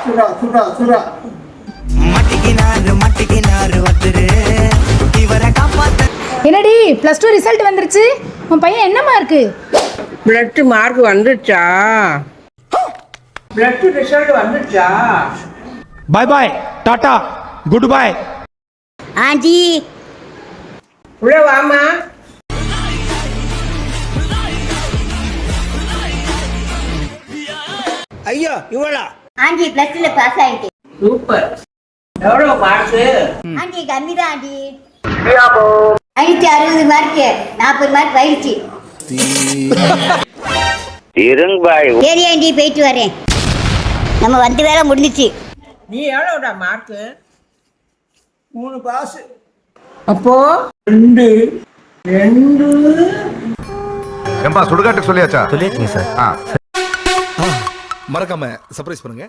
சுரா சுரா சுரா என்னடி +2 ரிசல்ட் வந்துருச்சு. உன் பையன் என்ன மார்க்கு? பிளட் மார்க் வந்துச்சா? பிளட் ரிசல்ட் வந்துச்சா? Bye bye tata good bye aunty உள்ள வாமா. ஐயா இவளா? ஆண்டி +2ல பாஸ் ஆயிட்டேன். சூப்பர். எவ்வளவு மார்க்கு? ஆண்டி கம்மி தான் ஆண்டி. 560 மார்க்கு, 40 மார்க் போயிடுச்சு. சரி ஆண்டி, போயிட்டு வரேன். நம்ம வந்து வேலை முடிஞ்சிச்சு. நீ எவ்வளோடா மார்க்கு? 3 பாஸ். அப்போ 2 ஏம்பா சுடுகாட்டுக்கு சொல்லியாச்சா? சொல்லியாச்சுங்க சார். மறக்காம சர்ப்ரைஸ் பண்ணுங்க.